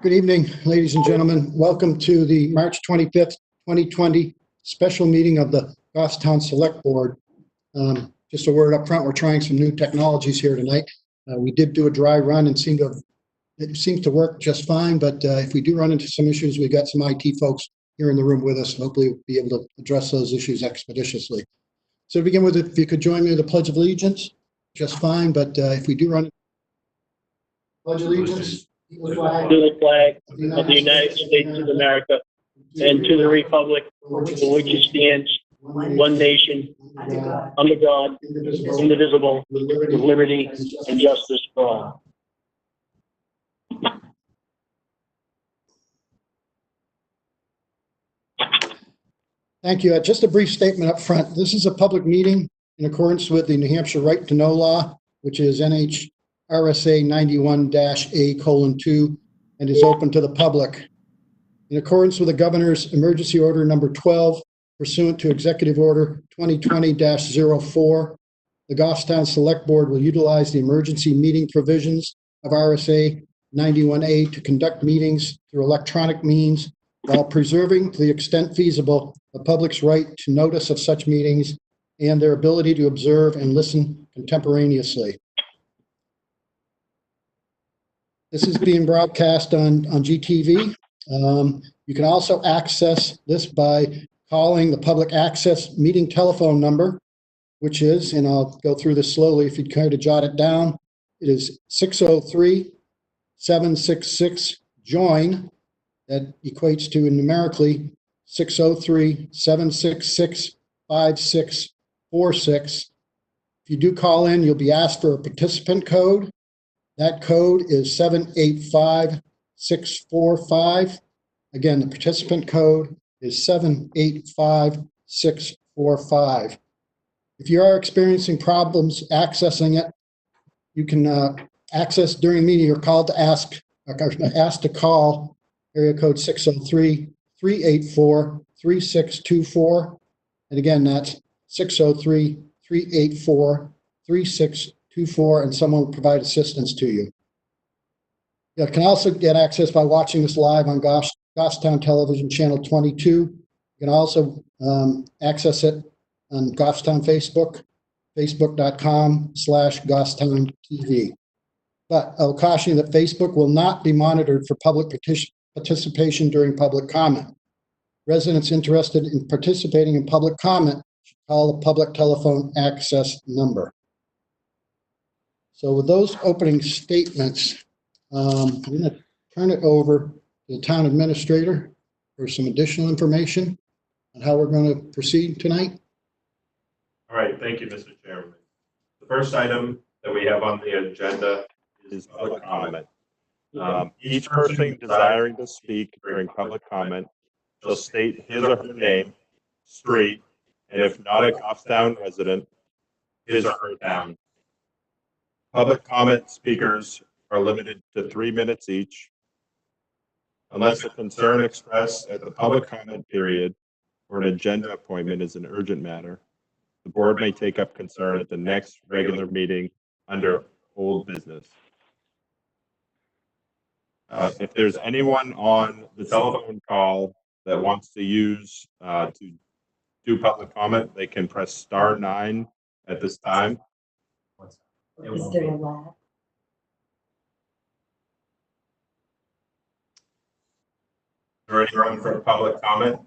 Good evening, ladies and gentlemen. Welcome to the March 25th, 2020 special meeting of the Goffstown Select Board. Just a word up front, we're trying some new technologies here tonight. We did do a dry run and it seems to work just fine, but if we do run into some issues, we've got some IT folks here in the room with us. Hopefully we'll be able to address those issues expeditiously. So to begin with, if you could join me in the Pledge of Allegiance, just fine, but if we do run Pledge of Allegiance. To the flag of the United States of America and to the republic for which it stands, one nation, under God, indivisible, with liberty and justice for all. Thank you. Just a brief statement up front. This is a public meeting in accordance with the New Hampshire Right to Know law, which is NHRSA 91-A:2, and is open to the public. In accordance with the Governor's Emergency Order number 12, pursuant to Executive Order 2020-04, the Goffstown Select Board will utilize the emergency meeting provisions of RSA 91A to conduct meetings through electronic means while preserving, to the extent feasible, the public's right to notice of such meetings and their ability to observe and listen contemporaneously. This is being broadcast on GTV. You can also access this by calling the public access meeting telephone number, which is, and I'll go through this slowly if you'd care to jot it down, it is 603-766-JOIN. That equates to numerically 603-766-5646. If you do call in, you'll be asked for a participant code. That code is 785645. Again, the participant code is 785645. If you are experiencing problems accessing it, you can access during the meeting. You're called to asked to call area code 603-384-3624. And again, that's 603-384-3624, and someone will provide assistance to you. You can also get access by watching this live on Goffstown Television Channel 22. You can also access it on Goffstown Facebook, facebook.com/GoffstownTV. But I'll caution you that Facebook will not be monitored for public participation during public comment. Residents interested in participating in public comment should call the public telephone access number. So with those opening statements, I'm going to turn it over to the town administrator for some additional information on how we're going to proceed tonight. All right, thank you, Mr. Chairman. The first item that we have on the agenda is public comment. Each person desiring to speak during public comment shall state his or her name, street, and if not a Goffstown resident, his or her town. Public comment speakers are limited to 3 minutes each. Unless a concern expressed at the public comment period or an agenda appointment is an urgent matter, the board may take up concern at the next regular meeting under old business. If there's anyone on the telephone call that wants to use to do public comment, they can press *9 at this time. Is there a lag? Is there anyone for public comment?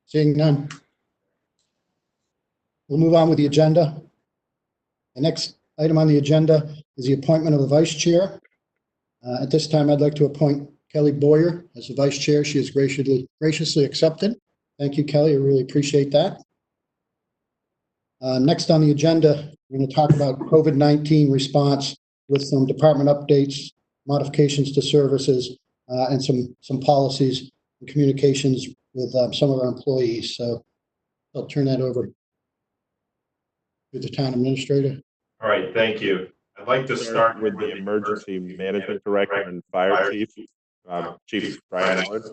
Seeing none, we'll move on with the agenda. The next item on the agenda is the appointment of the vice chair. At this time, I'd like to appoint Kelly Boyer as the vice chair. She has graciously accepted. Thank you, Kelly. I really appreciate that. Next on the agenda, we're going to talk about COVID-19 response with some department updates, modifications to services, and some policies and communications with some of our employees. So I'll turn that over to the town administrator. All right, thank you. I'd like to start with the emergency management director and fire chief, Chief Brian Allard.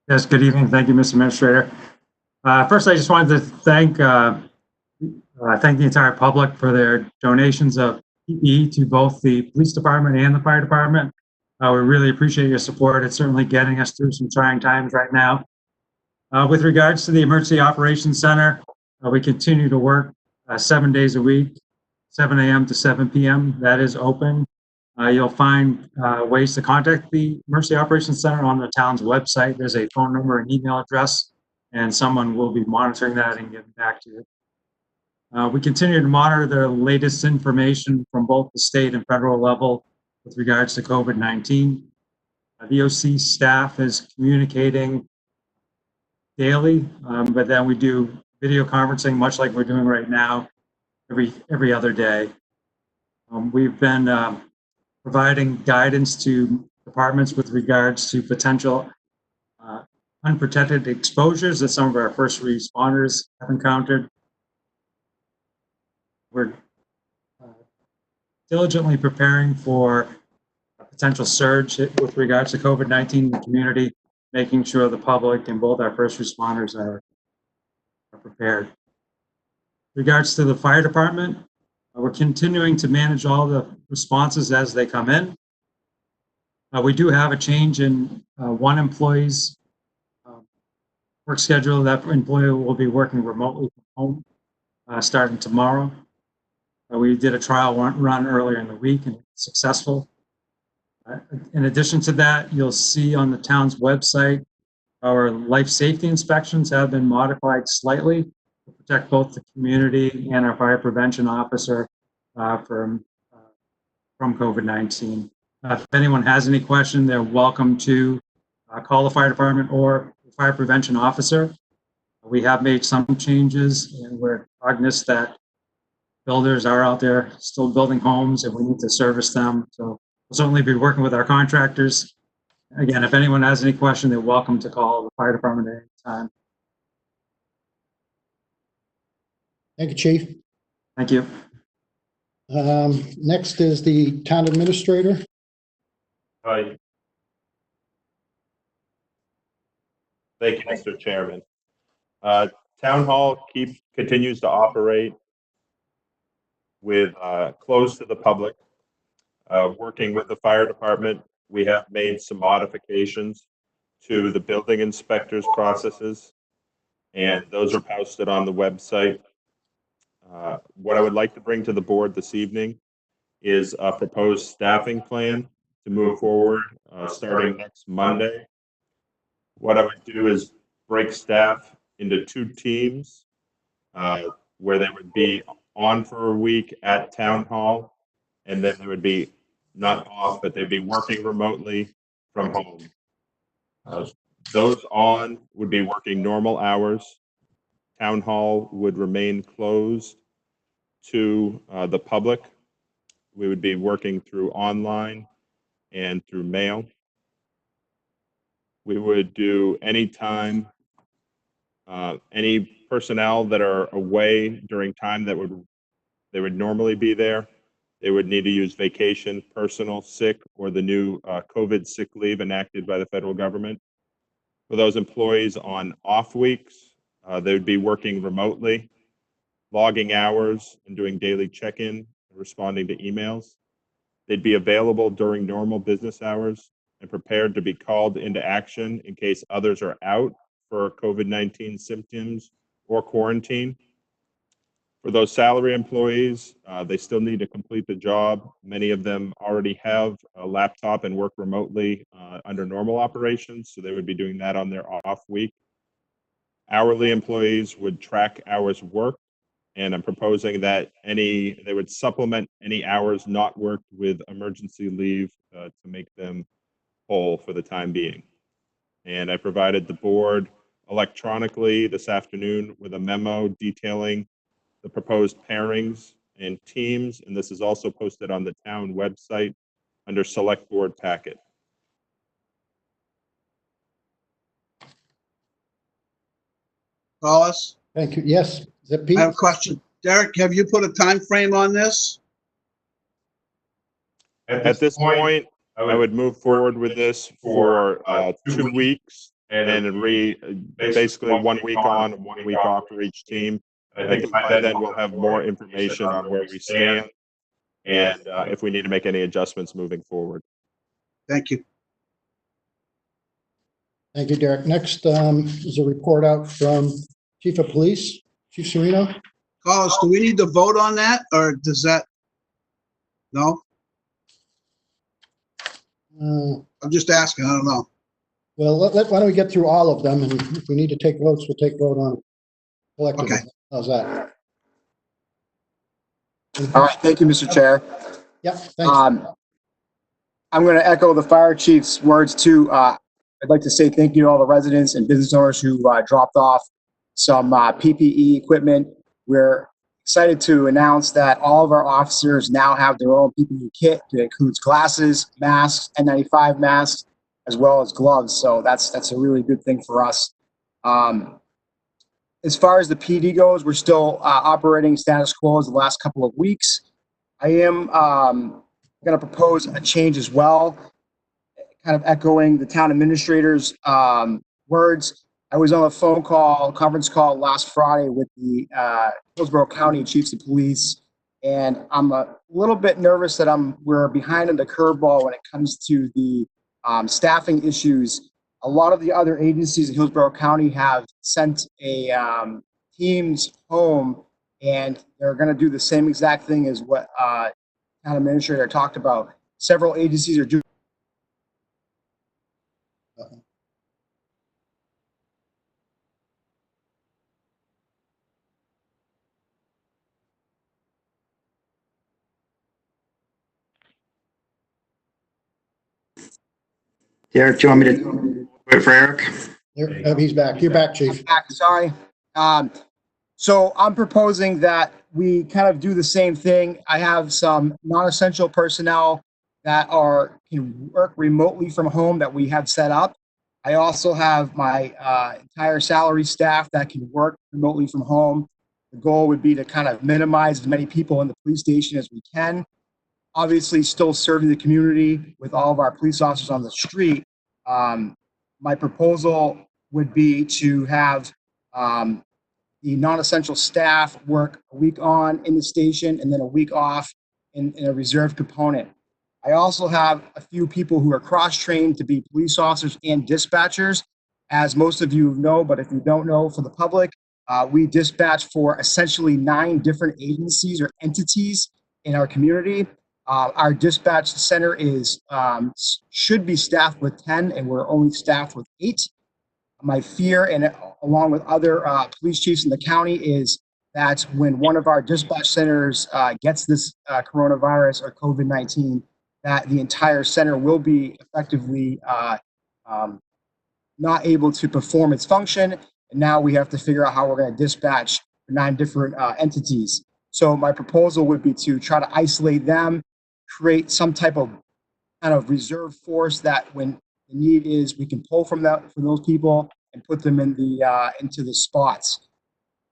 Yes, good evening. Thank you, Mr. Administrator. First, I just wanted to thank I thank the entire public for their donations of PPE to both the police department and the fire department. We really appreciate your support. It's certainly getting us through some trying times right now. With regards to the Emergency Operations Center, we continue to work 7 days a week, 7 a.m. to 7 p.m. That is open. You'll find ways to contact the Emergency Operations Center on the town's website. There's a phone number and email address, and someone will be monitoring that and getting back to you. We continue to monitor the latest information from both the state and federal level with regards to COVID-19. The OC staff is communicating daily, but then we do video conferencing, much like we're doing right now, every other day. We've been providing guidance to departments with regards to potential unprotected exposures that some of our first responders have encountered. We're diligently preparing for a potential surge with regards to COVID-19 in the community, making sure the public and both our first responders are prepared. In regards to the fire department, we're continuing to manage all the responses as they come in. We do have a change in one employee's work schedule. That employee will be working remotely from home starting tomorrow. We did a trial run earlier in the week and it's successful. In addition to that, you'll see on the town's website, our life safety inspections have been modified slightly to protect both the community and our fire prevention officer from COVID-19. If anyone has any question, they're welcome to call the fire department or the fire prevention officer. We have made some changes and we're cognizant that builders are out there still building homes and we need to service them. So we'll certainly be working with our contractors. Again, if anyone has any question, they're welcome to call the fire department at any time. Thank you, Chief. Thank you. Next is the town administrator. Thank you, Mr. Chairman. Town Hall continues to operate with closed to the public. Working with the fire department, we have made some modifications to the building inspector's processes, and those are posted on the website. What I would like to bring to the board this evening is a proposed staffing plan to move forward starting next Monday. What I would do is break staff into 2 teams where they would be on for a week at Town Hall, and then they would be not off, but they'd be working remotely from home. Those on would be working normal hours. Town Hall would remain closed to the public. We would be working through online and through mail. We would do anytime any personnel that are away during time that they would normally be there. They would need to use vacation, personal, sick, or the new COVID sick leave enacted by the federal government. For those employees on off weeks, they would be working remotely, logging hours and doing daily check-in and responding to emails. They'd be available during normal business hours and prepared to be called into action in case others are out for COVID-19 symptoms or quarantine. For those salary employees, they still need to complete the job. Many of them already have a laptop and work remotely under normal operations, so they would be doing that on their off week. Hourly employees would track hours worked, and I'm proposing that they would supplement any hours not worked with emergency leave to make them whole for the time being. And I provided the board electronically this afternoon with a memo detailing the proposed pairings and teams, and this is also posted on the town website under Select Board Packet. Collis, Thank you. Yes, is that Pete? I have a question. Derek, have you put a time frame on this? At this point, I would move forward with this for 2 weeks and basically 1 week on, 1 week off for each team. I think by then we'll have more information on where we stand and if we need to make any adjustments moving forward. Thank you. Thank you, Derek. Next is a report out from Chief of Police, Chief Serino. Carlos, do we need to vote on that, or does that? No? I'm just asking, I don't know. Well, why don't we get through all of them, and if we need to take votes, we'll take vote on collectively. Okay. How's that? All right, thank you, Mr. Chair. Yep, thanks. I'm going to echo the fire chief's words too. I'd like to say thank you to all the residents and business owners who dropped off some PPE equipment. We're excited to announce that all of our officers now have their own PPE kit that includes glasses, masks, N95 masks, as well as gloves. So that's a really good thing for us. As far as the PD goes, we're still operating status quo the last couple of weeks. I am going to propose a change as well, kind of echoing the town administrator's words. I was on a conference call last Friday with the Hillsborough County Chiefs of Police, and I'm a little bit nervous that we're behind on the curveball when it comes to the staffing issues. A lot of the other agencies in Hillsborough County have sent a teams home, and they're going to do the same exact thing as what town administrator talked about. Several agencies are doing. Derek, do you want me to wait for Eric? He's back. You're back, Chief. Sorry. So I'm proposing that we kind of do the same thing. I have some non-essential personnel that can work remotely from home that we have set up. I also have my entire salary staff that can work remotely from home. The goal would be to kind of minimize as many people in the police station as we can. Obviously, still serving the community with all of our police officers on the street. My proposal would be to have the non-essential staff work a week on in the station and then a week off in a reserve component. I also have a few people who are cross-trained to be police officers and dispatchers. As most of you know, but if you don't know, for the public, we dispatch for essentially 9 different agencies or entities in our community. Our dispatch center should be staffed with 10, and we're only staffed with 8. My fear, and along with other police chiefs in the county, is that when one of our dispatch centers gets this coronavirus or COVID-19, that the entire center will be effectively not able to perform its function. And now we have to figure out how we're going to dispatch 9 different entities. So my proposal would be to try to isolate them, create some type of kind of reserve force that when the need is, we can pull from those people and put them in into the spots.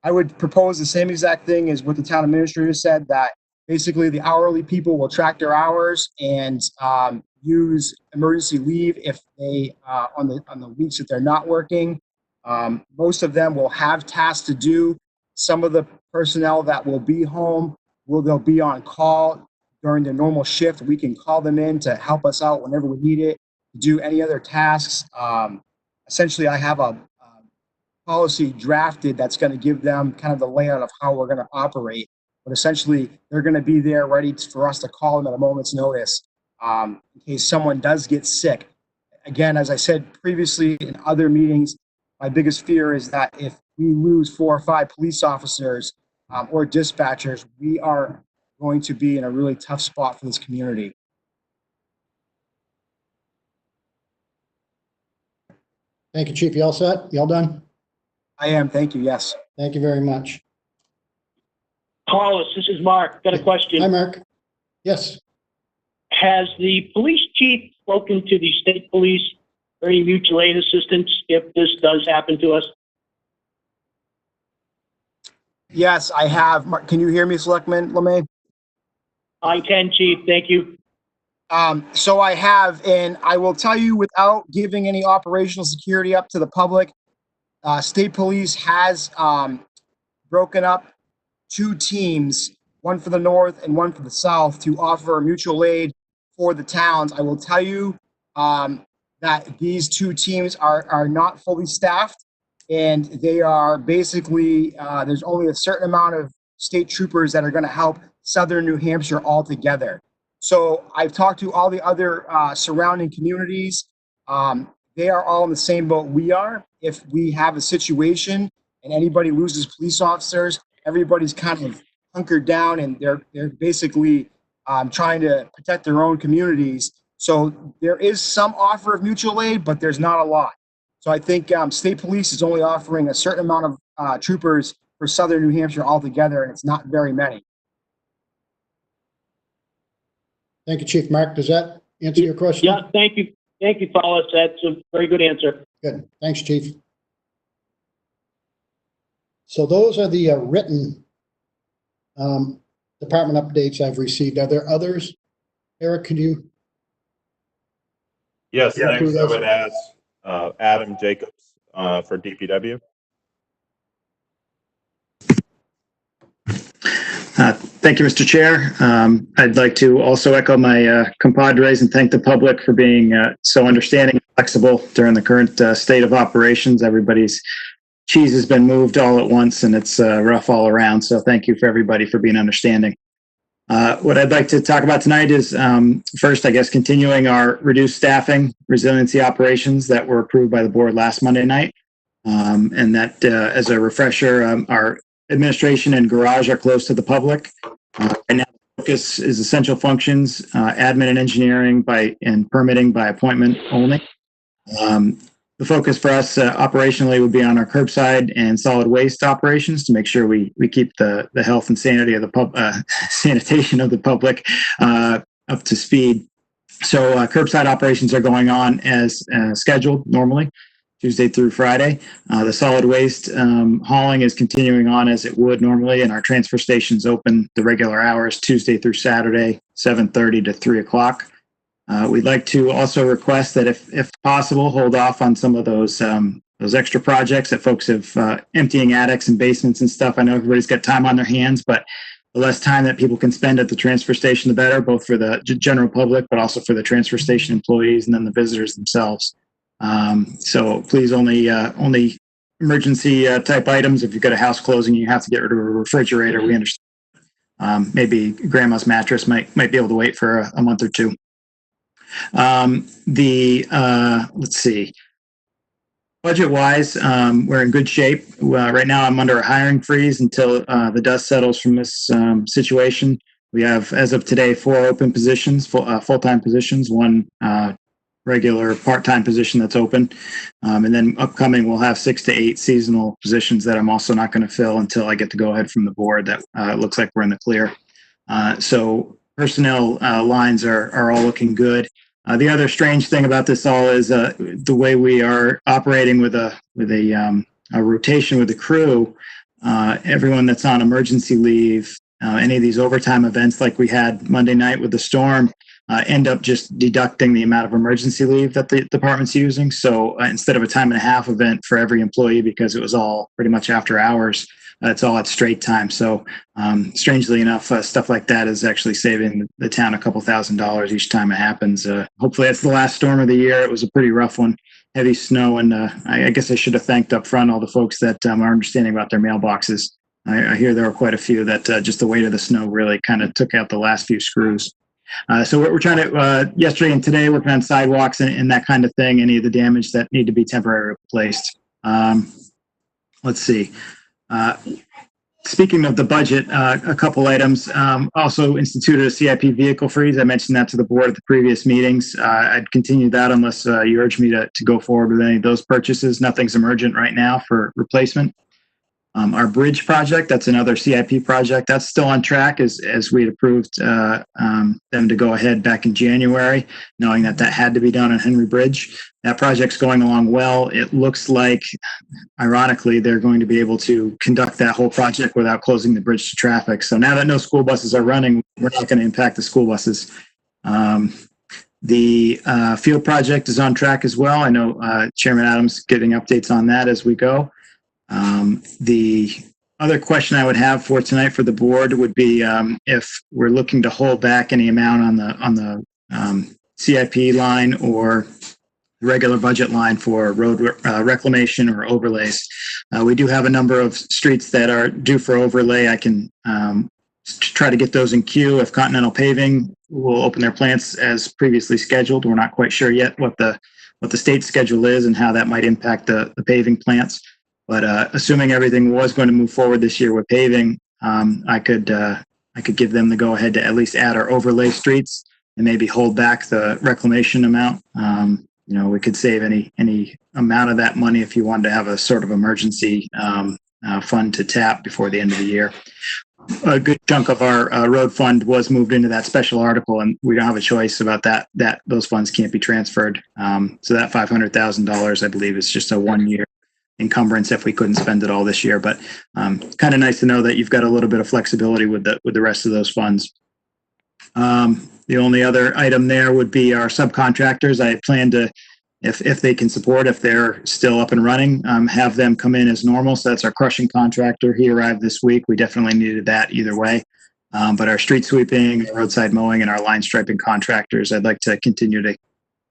I would propose the same exact thing as what the town administrator said, that basically the hourly people will track their hours and use emergency leave if they on the weeks that they're not working. Most of them will have tasks to do. Some of the personnel that will be home they'll be on call during their normal shift. We can call them in to help us out whenever we need it, to do any other tasks. Essentially, I have a policy drafted that's going to give them kind of the layout of how we're going to operate. But essentially, they're going to be there ready for us to call them at a moment's notice in case someone does get sick. Again, as I said previously in other meetings, my biggest fear is that if we lose 4 or 5 police officers or dispatchers, we are going to be in a really tough spot for this community. Thank you, Chief. You all set? You all done? I am. Thank you. Yes. Thank you very much. Carlos, this is Mark. Got a question. Hi, Mark. Yes. Has the police chief spoken to the state police for any mutual aid assistance if this does happen to us? Yes, I have. Can you hear me, Selectman Lemay? I can, Chief. Thank you. So I have, and I will tell you without giving any operational security up to the public, state police has broken up 2 teams, one for the north and one for the south, to offer mutual aid for the towns. I will tell you that these 2 teams are not fully staffed, and they are basically, there's only a certain amount of state troopers that are going to help southern New Hampshire altogether. So I've talked to all the other surrounding communities. They are all in the same boat we are. If we have a situation and anybody loses police officers, everybody's kind of hunkered down, and they're basically trying to protect their own communities. So there is some offer of mutual aid, but there's not a lot. So I think state police is only offering a certain amount of troopers for southern New Hampshire altogether, and it's not very many. Thank you, Chief. Mark, does that answer your question? Yeah, thank you. Thank you, Paulus. That's a very good answer. Good. Thanks, Chief. So those are the written department updates I've received. Are there others? Eric, could you? Yes, next I would ask Adam Jacobs for DPW. Thank you, Mr. Chair. I'd like to also echo my compadres and thank the public for being so understanding and flexible during the current state of operations. Everybody's cheese has been moved all at once, and it's rough all around. So thank you for everybody for being understanding. What I'd like to talk about tonight is first, I guess, continuing our reduced staffing resiliency operations that were approved by the board last Monday night. And that, as a refresher, our administration and garage are closed to the public. And now the focus is essential functions, admin and engineering and permitting by appointment only. The focus for us operationally would be on our curbside and solid waste operations to make sure we keep the health and sanity of the sanitation of the public up to speed. So curbside operations are going on as scheduled normally, Tuesday through Friday. The solid waste hauling is continuing on as it would normally, and our transfer stations open the regular hours Tuesday through Saturday, 7:30 to 3 o'clock. We'd like to also request that if possible, hold off on some of those extra projects that folks have, emptying attics and basements and stuff. I know everybody's got time on their hands, but the less time that people can spend at the transfer station, the better, both for the general public, but also for the transfer station employees and then the visitors themselves. So please only emergency type items. If you've got a house closing, you have to get rid of a refrigerator. We understand. Maybe grandma's mattress might be able to wait for a month or two. Let's see. Budget wise, we're in good shape. Right now I'm under a hiring freeze until the dust settles from this situation. We have, as of today, 4 open positions, full-time positions, 1 regular part-time position that's open. And then upcoming, we'll have 6 to 8 seasonal positions that I'm also not going to fill until I get the go-ahead from the board that looks like we're in the clear. So personnel lines are all looking good. The other strange thing about this all is the way we are operating with a rotation with the crew. Everyone that's on emergency leave, any of these overtime events like we had Monday night with the storm, end up just deducting the amount of emergency leave that the department's using. So instead of a 1.5 event for every employee, because it was all pretty much after hours, it's all at straight time. So strangely enough, stuff like that is actually saving the town a couple $1,000s each time it happens. Hopefully that's the last storm of the year. It was a pretty rough one, heavy snow. And I guess I should have thanked up front all the folks that are understanding about their mailboxes. I hear there were quite a few that just the weight of the snow really kind of took out the last few screws. So we're trying to, yesterday and today, working on sidewalks and that kind of thing, any of the damage that need to be temporarily replaced. Let's see. Speaking of the budget, a couple items. Also instituted a CIP vehicle freeze. I mentioned that to the board at the previous meetings. I'd continue that unless you urge me to go forward with any of those purchases. Nothing's emergent right now for replacement. Our bridge project, that's another CIP project. That's still on track as we had approved them to go ahead back in January, knowing that had to be done on Henry Bridge. That project's going along well. It looks like, ironically, they're going to be able to conduct that whole project without closing the bridge to traffic. So now that no school buses are running, we're not going to impact the school buses. The field project is on track as well. I know Chairman Adams getting updates on that as we go. The other question I would have for tonight for the board would be if we're looking to hold back any amount on the CIP line or the regular budget line for road reclamation or overlays. We do have a number of streets that are due for overlay. I can try to get those in queue if Continental Paving will open their plants as previously scheduled. We're not quite sure yet what the state schedule is and how that might impact the paving plants. But assuming everything was going to move forward this year with paving, I could give them the go ahead to at least add our overlay streets and maybe hold back the reclamation amount. We could save any amount of that money if you wanted to have a sort of emergency fund to tap before the end of the year. A good chunk of our road fund was moved into that special article, and we don't have a choice about that. Those funds can't be transferred. So that $500,000, I believe, is just a 1-year encumbrance if we couldn't spend it all this year. But kind of nice to know that you've got a little bit of flexibility with the rest of those funds. The only other item there would be our subcontractors. I plan to, if they can support, if they're still up and running, have them come in as normal. So that's our crushing contractor. He arrived this week. We definitely needed that either way. But our street sweeping, roadside mowing, and our line striping contractors, I'd like to continue to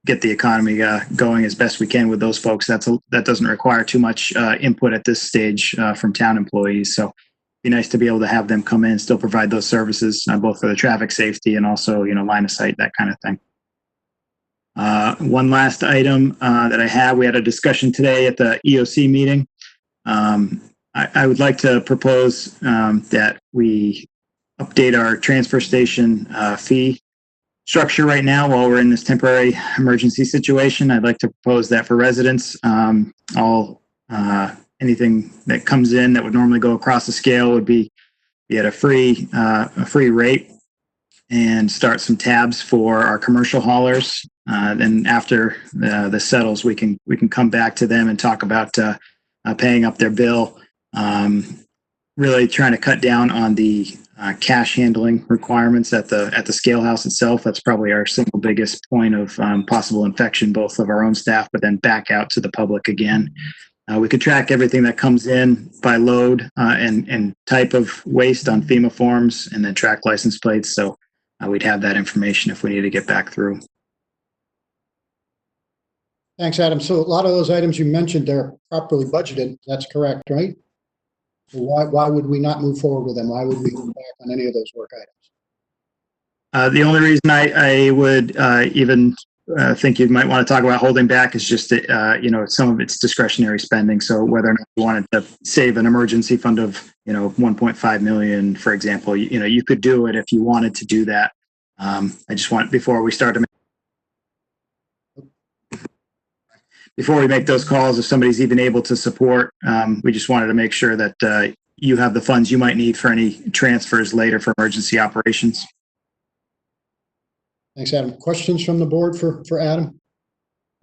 get the economy going as best we can with those folks. That doesn't require too much input at this stage from town employees. So be nice to be able to have them come in and still provide those services, both for the traffic safety and also, line of sight, that kind of thing. One last item that I have, we had a discussion today at the EOC meeting. I would like to propose that we update our transfer station fee structure right now while we're in this temporary emergency situation. I'd like to propose that for residents, anything that comes in that would normally go across the scale would be at a free rate, and start some tabs for our commercial haulers. Then after the settles, we can come back to them and talk about paying up their bill. Really trying to cut down on the cash handling requirements at the scale house itself. That's probably our single biggest point of possible infection, both of our own staff, but then back out to the public again. We could track everything that comes in by load and type of waste on FEMA forms, and then track license plates. So we'd have that information if we need to get back through. Thanks, Adam. So a lot of those items you mentioned, they're properly budgeted. That's correct, right? So why would we not move forward with them? Why would we go back on any of those work items? The only reason I would even think you might want to talk about holding back is just that, some of it's discretionary spending. So whether or not you wanted to save an emergency fund of, 1.5 million, for example, you could do it if you wanted to do that. I just want, before we make those calls, if somebody's even able to support, we just wanted to make sure that you have the funds you might need for any transfers later for emergency operations. Thanks, Adam. Questions from the board for Adam?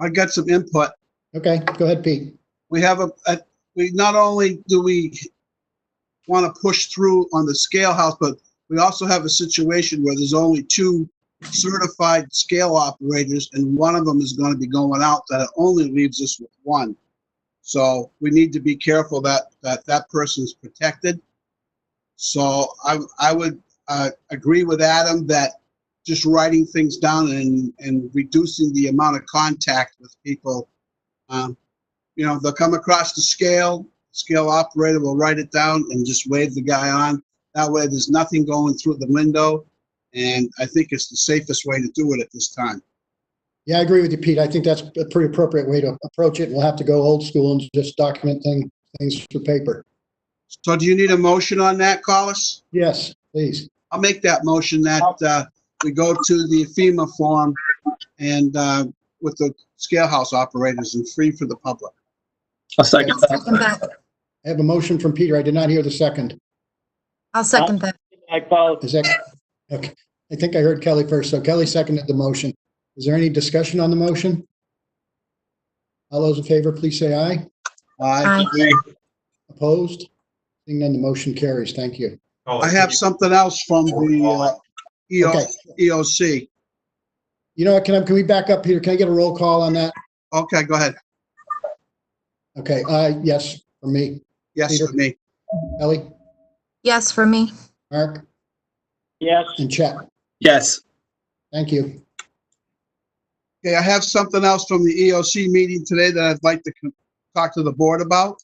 I got some input. Okay, go ahead, Pete. We have we not only do we want to push through on the scale house, but we also have a situation where there's only 2 certified scale operators, and one of them is going to be going out. That it only leaves us with 1. So we need to be careful that person's protected. So I would agree with Adam that just writing things down and reducing the amount of contact with people. They'll come across the scale operator will write it down and just wave the guy on. That way there's nothing going through the window. And I think it's the safest way to do it at this time. Yeah, I agree with you, Pete. I think that's a pretty appropriate way to approach it. We'll have to go old school and just document things through paper. So do you need a motion on that, Collis? Yes, please. I'll make that motion that we go to the FEMA form and with the scale house operators and free for the public. I'll second that. Second that. I have a motion from Peter. I did not hear the second. I'll second that. I call Is that, okay. I think I heard Kelly first. So Kelly seconded the motion. Is there any discussion on the motion? All those in favor, please say aye. Aye. Opposed? Seeing none, the motion carries. Thank you. I have something else from the Okay. EOC. You know what? Can we back up, Peter? Can I get a roll call on that? Okay, go ahead. Okay. Yes, for me. Yes, Peter? for me. Ellie, Yes, for me. Mark, Yes. and Chet. Yes. Thank you. Okay, I have something else from the EOC meeting today that I'd like to talk to the board about.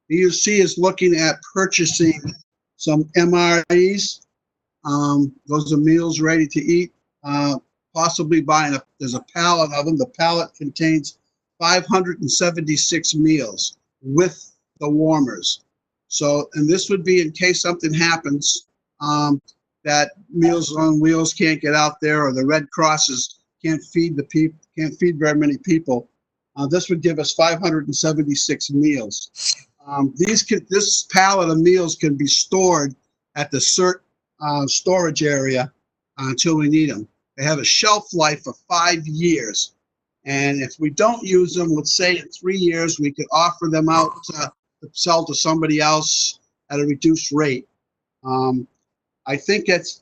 The EOC is looking at purchasing some MREs. Those are meals ready to eat. Possibly buying there's a pallet of them. The pallet contains 576 meals with the warmers. So, and this would be in case something happens, that Meals on Wheels can't get out there, or the Red Crosses can't feed very many people. This would give us 576 meals. This pallet of meals can be stored at the CERT storage area until we need them. They have a shelf life of 5 years. And if we don't use them, let's say in 3 years, we could offer them out to sell to somebody else at a reduced rate. I think it's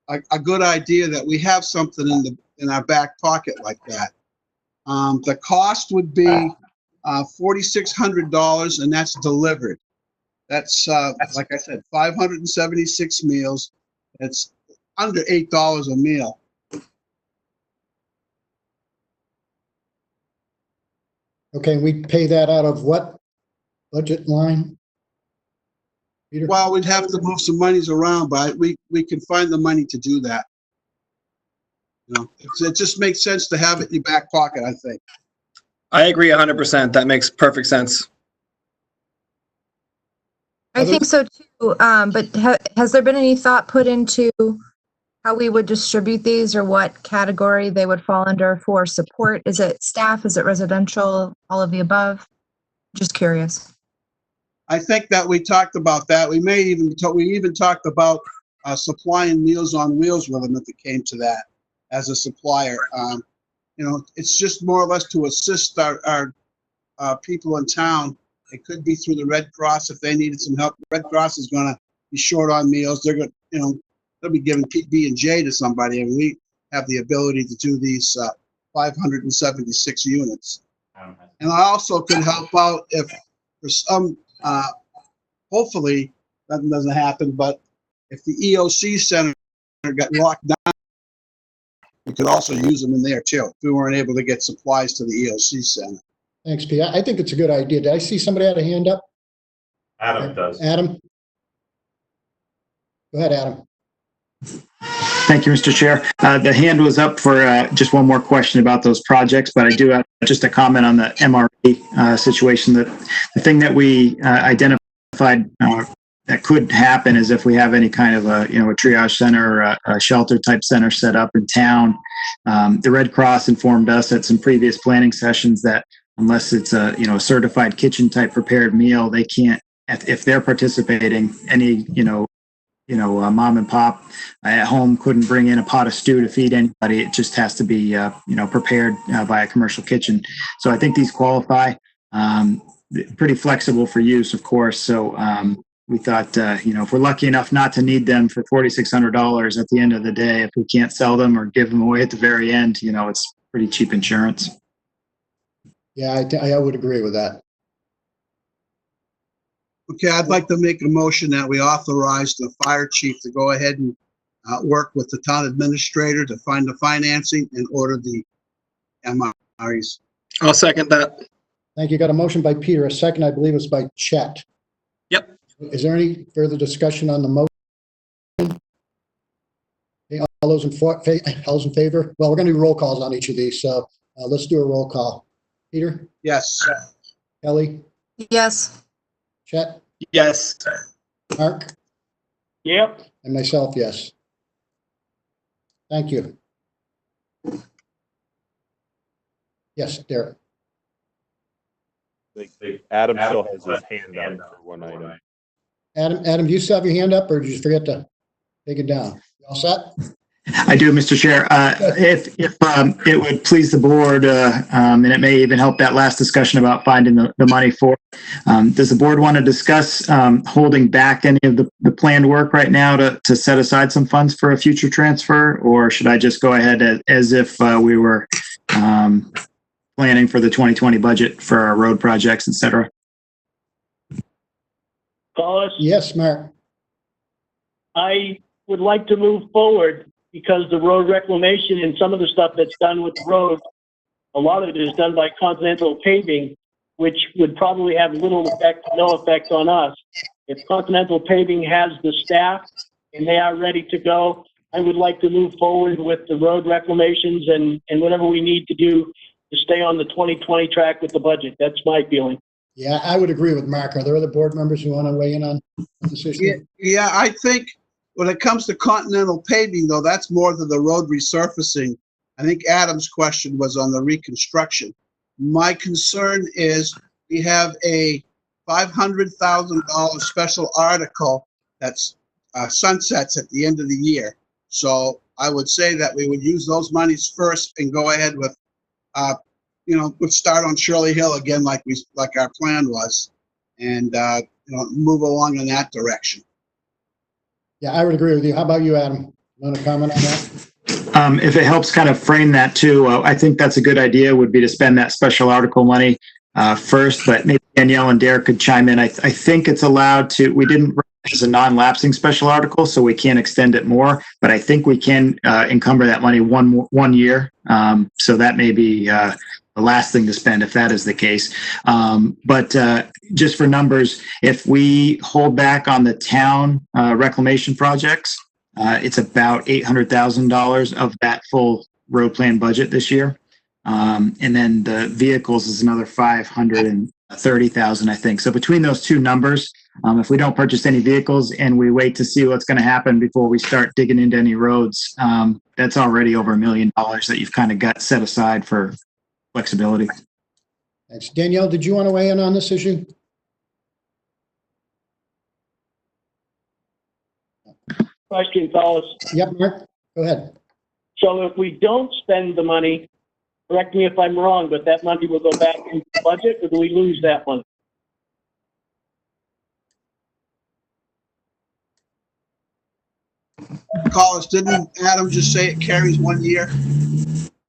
a good idea that we have something in our back pocket like that. The cost would be $4,600, and that's delivered. That's like I said, 576 meals. It's under $8 a meal. Okay, we pay that out of what budget line? Peter? Well, we'd have to move some monies around, but we can find the money to do that. You know, it just makes sense to have it in your back pocket, I think. I agree 100%. That makes perfect sense. I think so too. But has there been any thought put into how we would distribute these, or what category they would fall under for support? Is it staff? Is it residential? All of the above? Just curious. I think that we talked about that. We even talked about supplying Meals on Wheels with them if it came to that as a supplier. You know, it's just more or less to assist our people in town. It could be through the Red Cross if they needed some help. Red Cross is going to be short on meals. They're going, you know, they'll be giving PB&J to somebody, and we have the ability to do these 576 units. And I also could help out if for some, hopefully that doesn't happen, but if the EOC center got locked down, we could also use them in there too, if we weren't able to get supplies to the EOC center. Thanks, Pete. I think it's a good idea. Did I see somebody had a hand up? Adam does. Adam? Go ahead, Adam. Thank you, Mr. Chair. The hand was up for just one more question about those projects, but I do have just a comment on the MRE situation. The thing that we identified that could happen is if we have any kind of a triage center or a shelter type center set up in town. The Red Cross informed us at some previous planning sessions that unless it's a certified kitchen type prepared meal, they can't, if they're participating, any mom and pop at home couldn't bring in a pot of stew to feed anybody. It just has to be prepared by a commercial kitchen. So I think these qualify. Pretty flexible for use, of course. So we thought, if we're lucky enough not to need them for $4,600 at the end of the day, if we can't sell them or give them away at the very end, it's pretty cheap insurance. Yeah, I would agree with that. Okay, I'd like to make a motion that we authorize the fire chief to go ahead and work with the town administrator to find the financing and order the MREs. I'll second that. Thank you. Got a motion by Peter, a second, I believe it's by Chet. Yep. Is there any further discussion on the motion? Okay, all those in favor? Well, we're going to do roll calls on each of these, so let's do a roll call. Peter? Yes. Kelly? Yes. Chet? Yes. Mark? Yep. And myself, yes. Thank you. Yes, Derek. Adam still has his hand up for one item. Adam, do you still have your hand up, or did you forget to take it down? You all set? I do, Mr. Chair. If it would please the board, and it may even help that last discussion about finding the money for, does the board want to discuss holding back any of the planned work right now to set aside some funds for a future transfer? Or should I just go ahead as if we were planning for the 2020 budget for our road projects, et cetera? Collis, Yes, Mark. I would like to move forward because the road reclamation and some of the stuff that's done with the road, a lot of it is done by Continental Paving, which would probably have little effect, no effect on us. If Continental Paving has the staff and they are ready to go, I would like to move forward with the road reclamations and whatever we need to do to stay on the 2020 track with the budget. That's my feeling. Yeah, I would agree with Mark. Are there other board members who want to weigh in on this issue? Yeah, I think when it comes to Continental Paving, though, that's more than the road resurfacing. I think Adam's question was on the reconstruction. My concern is we have a $500,000 special article that's sunsets at the end of the year. So I would say that we would use those monies first and go ahead with, we'd start on Shirley Hill again, like our plan was, and move along in that direction. Yeah, I would agree with you. How about you, Adam? Want to comment on that? If it helps kind of frame that too, I think that's a good idea, would be to spend that special article money first, but maybe Danielle and Derek could chime in. I think it's allowed to, we didn't as a non-lapsing special article, so we can't extend it more, but I think we can encumber that money one year. So that may be the last thing to spend if that is the case. But just for numbers, if we hold back on the town reclamation projects, it's about $800,000 of that full road plan budget this year. And then the vehicles is another $530,000, I think. So between those two numbers, if we don't purchase any vehicles and we wait to see what's going to happen before we start digging into any roads, that's already over $1 million that you've kind of got set aside for flexibility. Thanks. Danielle, did you want to weigh in on this issue? Question, Collis. Yep, Mark, go ahead. So if we don't spend the money, correct me if I'm wrong, but that money will go back into the budget, or do we lose that money? Collis, didn't Adam just say it carries 1 year?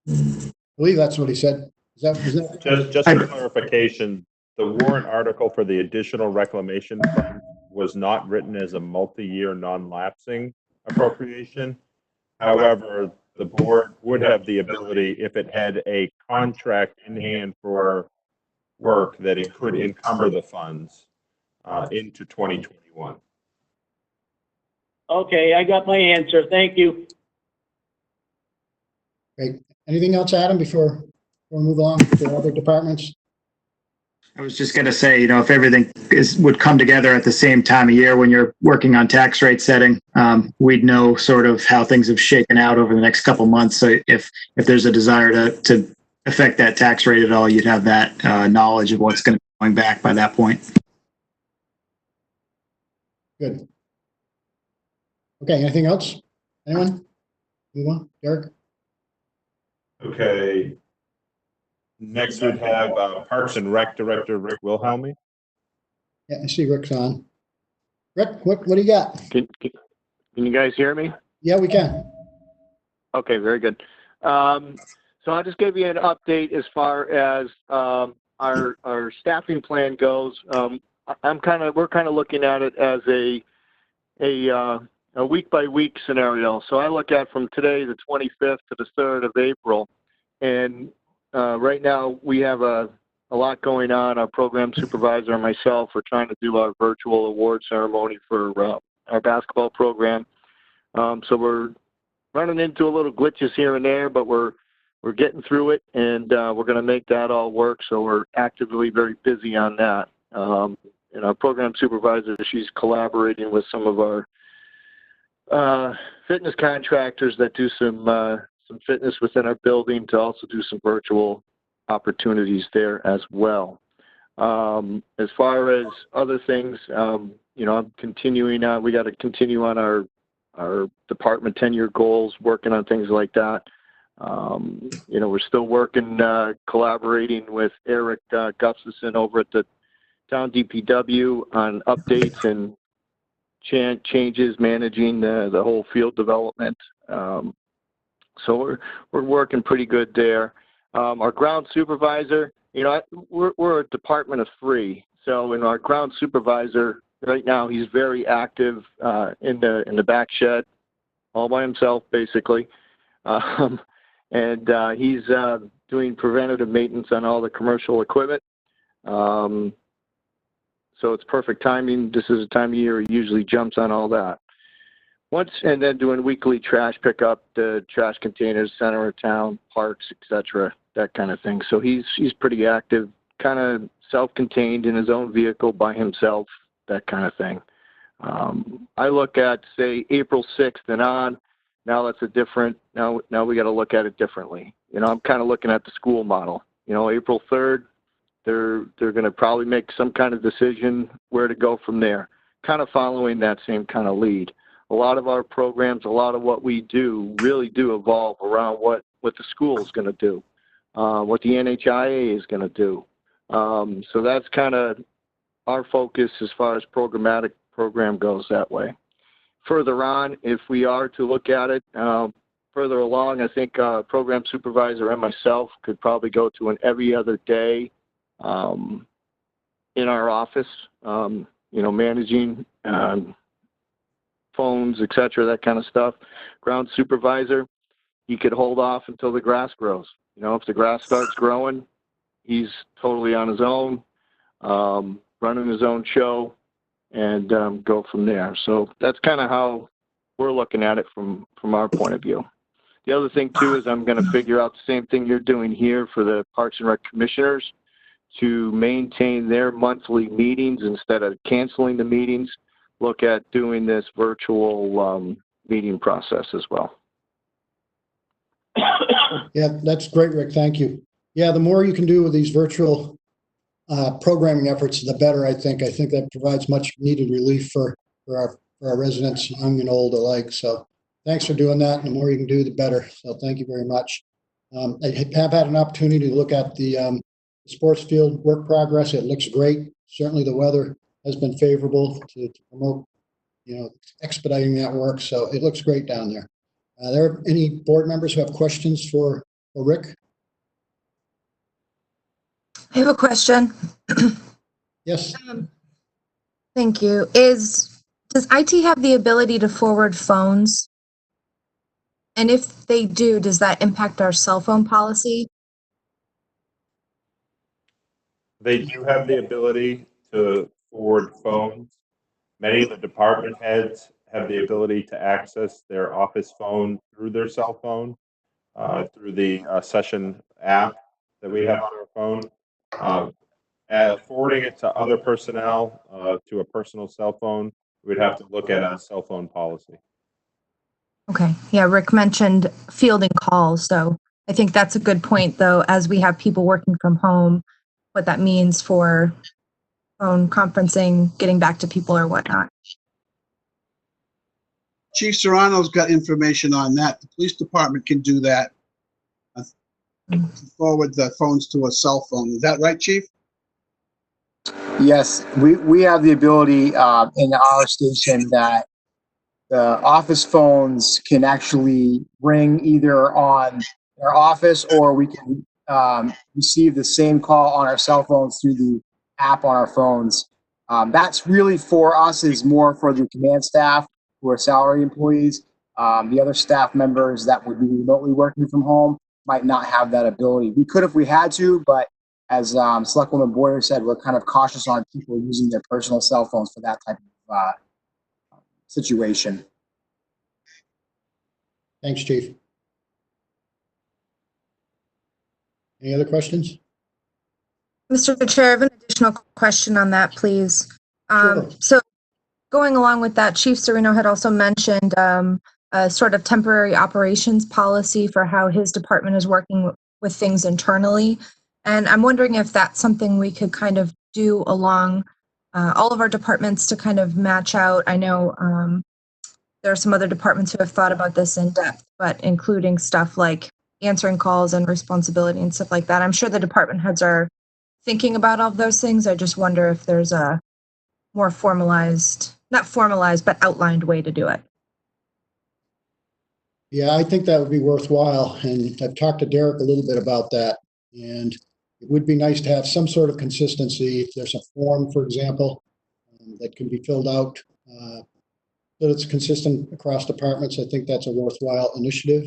I believe that's what he said. Is that? Just for clarification, the warrant article for the additional reclamation fund was not written as a multi-year non-lapsing appropriation. However, the board would have the ability, if it had a contract in hand for work, that it could encumber the funds into 2021. Okay, I got my answer. Thank you. Great. Anything else, Adam, before we move along to other departments? I was just going to say, if everything would come together at the same time of year when you're working on tax rate setting, we'd know sort of how things have shaken out over the next couple months. So if there's a desire to affect that tax rate at all, you'd have that knowledge of what's going to be going back by that point. Good. Okay, anything else? Anyone? Anyone? Derek? Okay. Next, we'd have Parks and Rec Director Rick Wilhelmy. Yeah, I see Rick's on. Rick, what do you got? Can you guys hear me? Yeah, we can. Okay, very good. So I'll just give you an update as far as our staffing plan goes. We're kind of looking at it as a week by week scenario. So I look at from today, the 25th to the 3rd of April, and right now we have a lot going on. Our program supervisor and myself are trying to do our virtual award ceremony for our basketball program. So we're running into a little glitches here and there, but we're getting through it, and we're going to make that all work. So we're actively very busy on that. And our program supervisor, she's collaborating with some of our fitness contractors that do some fitness within our building to also do some virtual opportunities there as well. As far as other things, I'm continuing on. We got to continue on our department 10-year goals, working on things like that. We're still working, collaborating with Eric Gustafson over at the town DPW on updates and changes, managing the whole field development. So we're working pretty good there. Our ground supervisor, we're a department of 3. So in our ground supervisor, right now he's very active in the back shed, all by himself basically, and he's doing preventative maintenance on all the commercial equipment. So it's perfect timing. This is a time of year he usually jumps on all that. And then doing weekly trash pickup, the trash containers, center of town, parks, etc., that kind of thing. So he's pretty active, kind of self-contained in his own vehicle by himself, that kind of thing. I look at, say, April 6th and on. Now that's a different. Now we got to look at it differently. You know, I'm kind of looking at the school model. You know, April 3rd, they're going to probably make some kind of decision where to go from there. Kind of following that same kind of lead. A lot of our programs, a lot of what we do, really do evolve around what the school is going to do, what the NHIA is going to do. So that's kind of our focus as far as programmatic program goes that way. Further on, if we are to look at it further along, I think program supervisor and myself could probably go to an every other day in our office, you know, managing phones, etc., that kind of stuff. Ground supervisor, he could hold off until the grass grows. You know, if the grass starts growing, he's totally on his own, running his own show, and go from there. So that's kind of how we're looking at it from our point of view. The other thing, too, is I'm going to figure out the same thing you're doing here for the Parks and Rec commissioners to maintain their monthly meetings instead of canceling the meetings. Look at doing this virtual meeting process as well. Yeah, that's great, Rick. Thank you. Yeah, the more you can do with these virtual programming efforts, the better, I think. I think that provides much needed relief for our residents, young and old alike. So thanks for doing that. And the more you can do, the better. So thank you very much. I have had an opportunity to look at the sports field work progress. It looks great. Certainly the weather has been favorable to promote, you know, expediting that work. So it looks great down there. Are there any board members who have questions for Rick? I have a question. Yes. Thank you. Does IT have the ability to forward phones? And if they do, does that impact our cell phone policy? They do have the ability to forward phones. Many of the department heads have the ability to access their office phone through their cell phone, through the session app that we have on our phone. Forwarding it to other personnel, to a personal cell phone, we'd have to look at a cell phone policy. Okay. Yeah, Rick mentioned fielding calls. So I think that's a good point, though, as we have people working from home, what that means for phone conferencing, getting back to people or whatnot. Chief Serrano's got information on that. The police department can do that. Forward the phones to a cell phone. Is that right, Chief? Yes, we have the ability in our station that the office phones can actually ring either on our office, or we can receive the same call on our cell phones through the app on our phones. That's really for us, is more for the command staff who are salary employees. The other staff members that would be remotely working from home might not have that ability. We could if we had to, but as Selectwoman Boyer said, we're kind of cautious on people using their personal cell phones for that type of situation. Thanks, Chief. Any other questions? Mr. Chair, I have an additional question on that, please. Sure. So going along with that, Chief Serino had also mentioned a sort of temporary operations policy for how his department is working with things internally. And I'm wondering if that's something we could kind of do along all of our departments to kind of match out. I know there are some other departments who have thought about this in depth, but including stuff like answering calls and responsibility and stuff like that. I'm sure the department heads are thinking about all of those things. I just wonder if there's a more formalized, not formalized, but outlined way to do it. Yeah, I think that would be worthwhile. And I've talked to Derek a little bit about that. And it would be nice to have some sort of consistency. If there's a form, for example, that can be filled out so it's consistent across departments. I think that's a worthwhile initiative.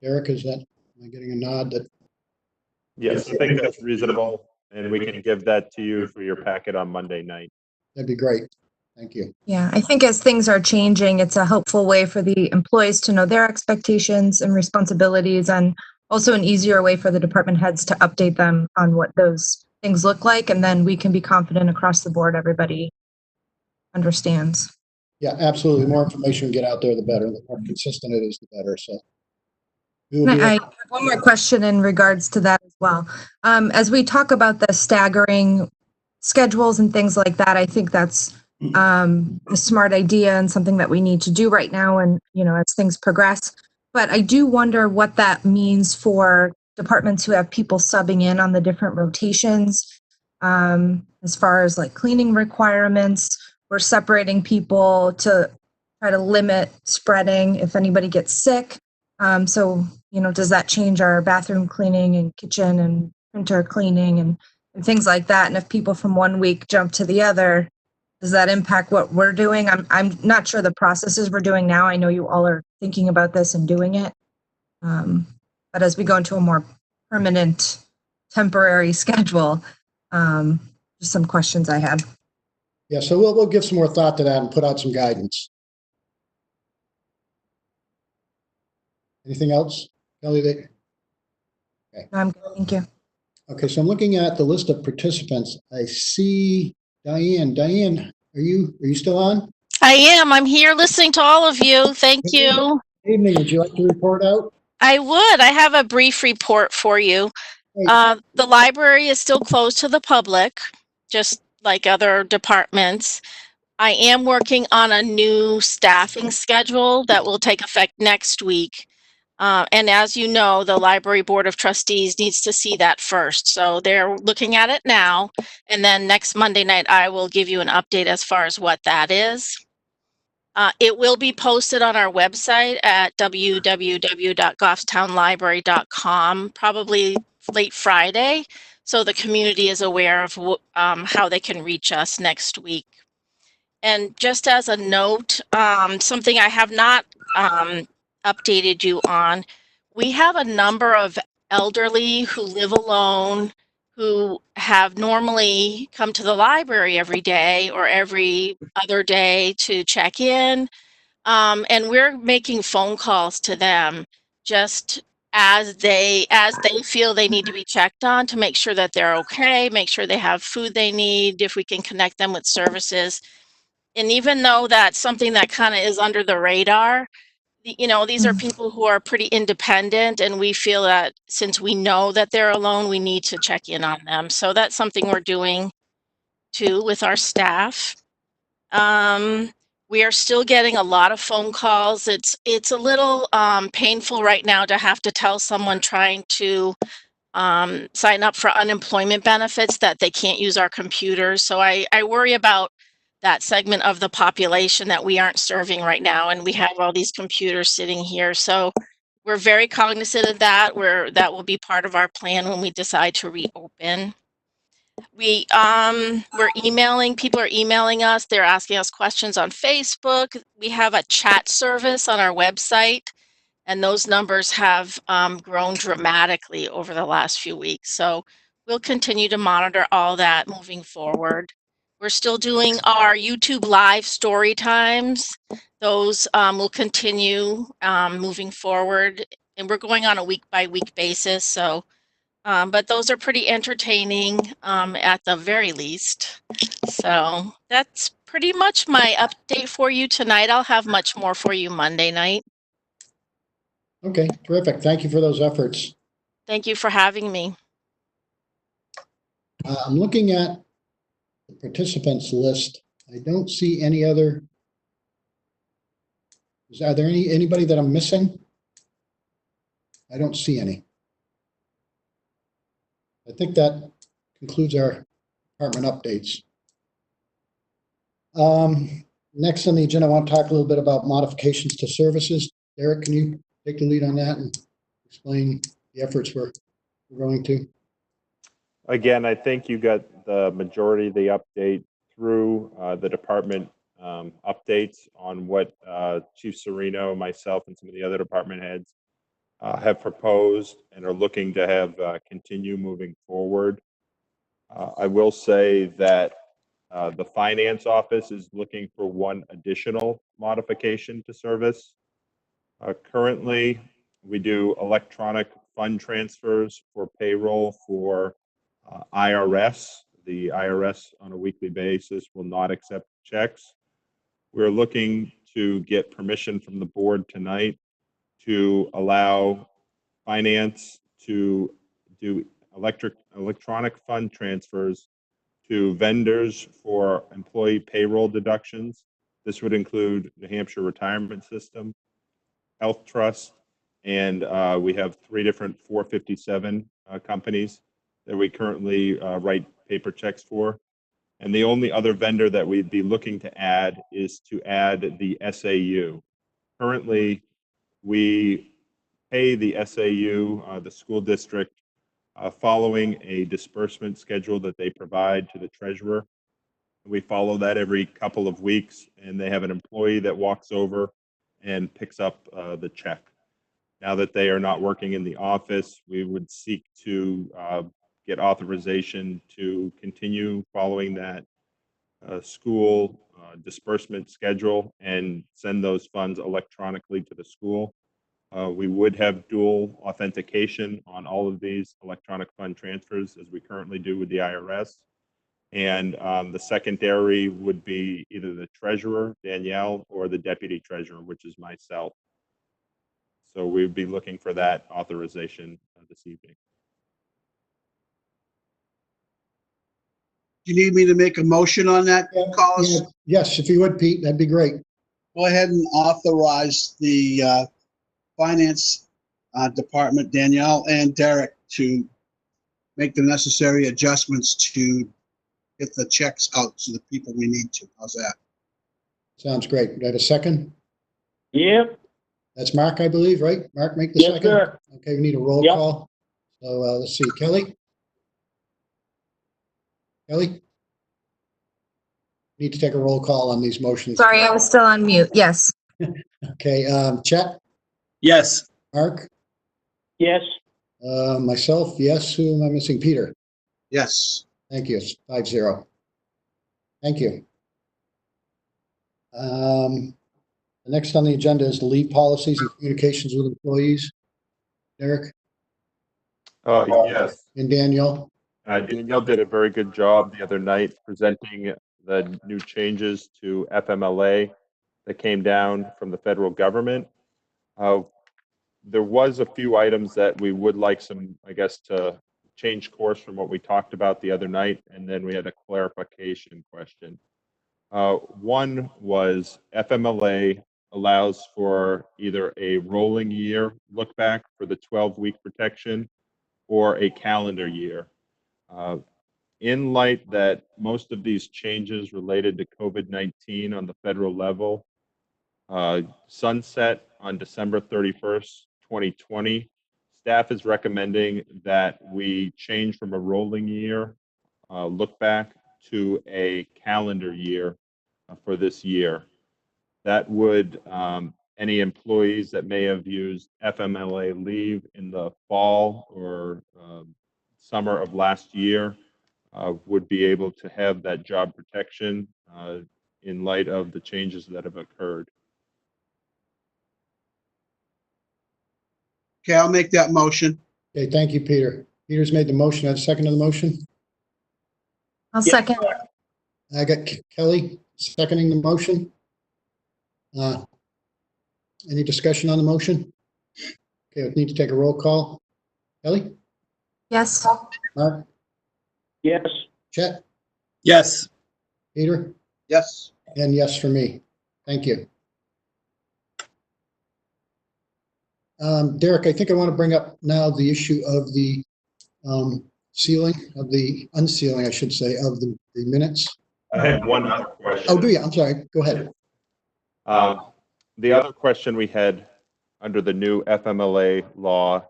Eric, am I getting a nod that? Yes, I think that's reasonable, and we can give that to you for your packet on Monday night. That'd be great. Thank you. Yeah, I think as things are changing, it's a helpful way for the employees to know their expectations and responsibilities, and also an easier way for the department heads to update them on what those things look like. And then we can be confident across the board, everybody understands. Yeah, absolutely. The more information we get out there, the better. The more consistent it is, the better. So. we will And be- I have one more question in regards to that as well. As we talk about the staggering schedules and things like that, I think that's a smart idea and something that we need to do right now and, as things progress. But I do wonder what that means for departments who have people subbing in on the different rotations, as far as like cleaning requirements. We're separating people to try to limit spreading if anybody gets sick. So, does that change our bathroom cleaning and kitchen and printer cleaning and things like that? And if people from one week jump to the other, does that impact what we're doing? I'm not sure the processes we're doing now. I know you all are thinking about this and doing it. But as we go into a more permanent, temporary schedule, just some questions I had. Yeah, so we'll give some more thought to that and put out some guidance. Anything else, Kelly? I'm good, thank you. Okay, so I'm looking at the list of participants. I see Diane. Diane, are you still on? I am. I'm here listening to all of you. Thank you. Good evening. Would you like to report out? I would. I have a brief report for you. Great. The library is still closed to the public, just like other departments. I am working on a new staffing schedule that will take effect next week. And as you know, the Library Board of Trustees needs to see that first. So they're looking at it now. And then next Monday night, I will give you an update as far as what that is. It will be posted on our website at www.goffstownlibrary.com, probably late Friday, so the community is aware of how they can reach us next week. And just as a note, something I have not updated you on, we have a number of elderly who live alone, who have normally come to the library every day or every other day to check in. And we're making phone calls to them just as they feel they need to be checked on to make sure that they're okay, make sure they have food they need, if we can connect them with services. And even though that's something that kind of is under the radar, these are people who are pretty independent, and we feel that since we know that they're alone, we need to check in on them. So that's something we're doing too with our staff. We are still getting a lot of phone calls. It's a little painful right now to have to tell someone trying to sign up for unemployment benefits that they can't use our computers. So I worry about that segment of the population that we aren't serving right now, and we have all these computers sitting here. So we're very cognizant of that. That will be part of our plan when we decide to reopen. We're emailing, people are emailing us, they're asking us questions on Facebook. We have a chat service on our website, and those numbers have grown dramatically over the last few weeks. So we'll continue to monitor all that moving forward. We're still doing our YouTube live story times. Those will continue moving forward, and we're going on a week-by-week basis. So, but those are pretty entertaining at the very least. So that's pretty much my update for you tonight. I'll have much more for you Monday night. Okay, terrific. Thank you for those efforts. Thank you for having me. I'm looking at the participants list. I don't see any other. Are there anybody that I'm missing? I don't see any. I think that concludes our department updates. Next on the agenda, I want to talk a little bit about modifications to services. Eric, can you take the lead on that and explain the efforts we're going to? Again, I think you got the majority of the update through the department updates on what Chief Serino, myself, and some of the other department heads have proposed and are looking to have continue moving forward. I will say that the finance office is looking for one additional modification to service. Currently, we do electronic fund transfers for payroll for IRS. The IRS on a weekly basis will not accept checks. We're looking to get permission from the board tonight to allow finance to do electronic fund transfers to vendors for employee payroll deductions. This would include New Hampshire Retirement System, Health Trust, and we have 3 different 457 companies that we currently write paper checks for. And the only other vendor that we'd be looking to add is to add the SAU. Currently, we pay the SAU, the school district, following a disbursement schedule that they provide to the treasurer. We follow that every couple of weeks, and they have an employee that walks over and picks up the check. Now that they are not working in the office, we would seek to get authorization to continue following that school disbursement schedule and send those funds electronically to the school. We would have dual authentication on all of these electronic fund transfers as we currently do with the IRS. And the secondary would be either the treasurer, Danielle, or the deputy treasurer, which is myself. So we'd be looking for that authorization this evening. Do you need me to make a motion on that, Collis? Yes, if you would, Pete, that'd be great. Go ahead and authorize the finance department, Danielle and Derek, to make the necessary adjustments to get the checks out to the people we need to. How's that? Sounds great. Do I have a second? Yep. That's Mark, I believe, right? Mark, make the Yes, second? sir. Okay, we need a roll Yep. call. So let's see, Kelly? Kelly? Need to take a roll call on these motions. Sorry, I was still on mute. Yes. Okay, Chet, Yes. Mark, Yes. myself, yes. Who am I missing? Peter? Yes. Thank you. It's 5-0. Thank you. The next on the agenda is the leave policies and communications with employees. Derek Yes. and Danielle. Danielle did a very good job the other night presenting the new changes to FMLA that came down from the federal government. There was a few items that we would like some, I guess, to change course from what we talked about the other night, and then we had a clarification question. One was FMLA allows for either a rolling year look back for the 12-week protection or a calendar year. In light that most of these changes related to COVID-19 on the federal level sunset on December 31st, 2020, staff is recommending that we change from a rolling year look back to a calendar year for this year. That would, any employees that may have used FMLA leave in the fall or summer of last year would be able to have that job protection in light of the changes that have occurred. Okay, I'll make that motion. Okay, thank you, Peter. Peter's made the motion. Have a second to the motion? I'll Yes, second. sir. I got Kelly seconding the motion. Any discussion on the motion? Okay, we need to take a roll call. Kelly? Yes. Mark? Yes. Chet? Yes. Peter? Yes. And yes for me. Thank you. Derek, I think I want to bring up now the issue of the sealing, of the unsealing, I should say, of the minutes. I had one other question. Oh, do you? I'm sorry. Go ahead. The other question we had under the new FMLA law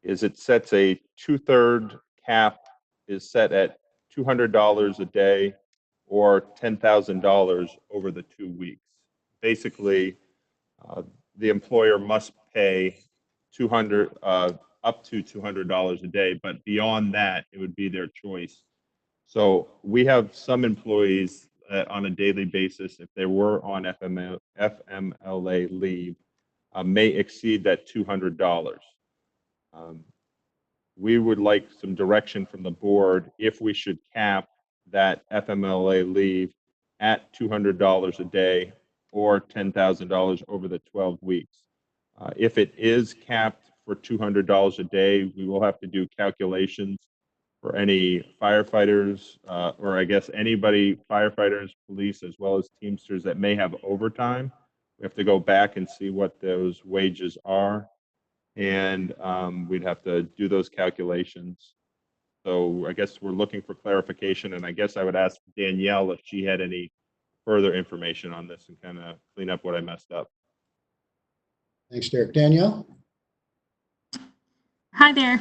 is it sets a 2/3 cap is set at $200 a day or $10,000 over the 2 weeks. Basically, the employer must pay up to $200 a day, but beyond that, it would be their choice. So we have some employees that on a daily basis, if they were on FMLA leave, may exceed that $200. We would like some direction from the board if we should cap that FMLA leave at $200 a day or $10,000 over the 12 weeks. If it is capped for $200 a day, we will have to do calculations for any firefighters, or I guess anybody, firefighters, police, as well as Teamsters that may have overtime. We have to go back and see what those wages are. And we'd have to do those calculations. So I guess we're looking for clarification, and I guess I would ask Danielle if she had any further information on this and kind of clean up what I messed up. Thanks, Derek. Danielle? Hi there.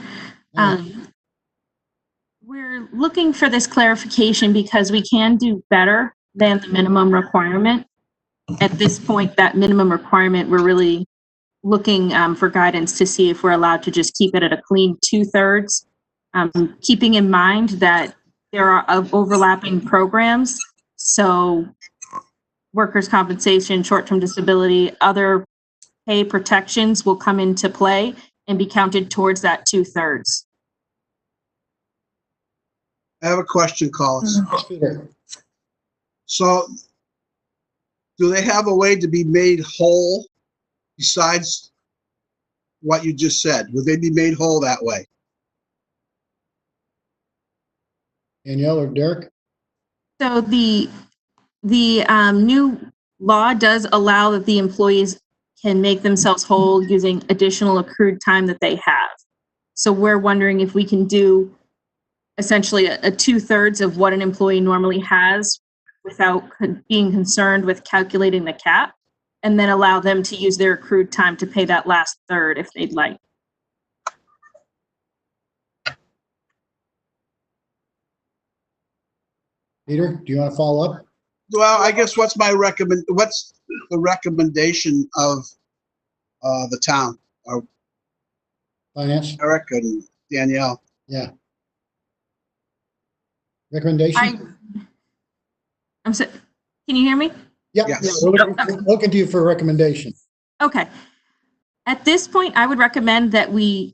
We're looking for this clarification because we can do better than the minimum requirement. At this point, that minimum requirement, we're really looking for guidance to see if we're allowed to just keep it at a clean 2/3, keeping in mind that there are overlapping programs. So workers' compensation, short-term disability, other pay protections will come into play and be counted towards that 2/3. I have a question, Collis. Peter? So do they have a way to be made whole besides what you just said? Would they be made whole that way? Danielle or Derek? So the new law does allow that the employees can make themselves whole using additional accrued time that they have. So we're wondering if we can do essentially a 2/3 of what an employee normally has without being concerned with calculating the cap, and then allow them to use their accrued time to pay that last third if they'd like. Peter, do you want to follow up? Well, I guess what's the recommendation of the town, or Finance? Eric and Danielle? Yeah. Recommendation? Can you hear me? Yeah, Yes. yeah, we're looking to you for a recommendation. Okay. At this point, I would recommend that we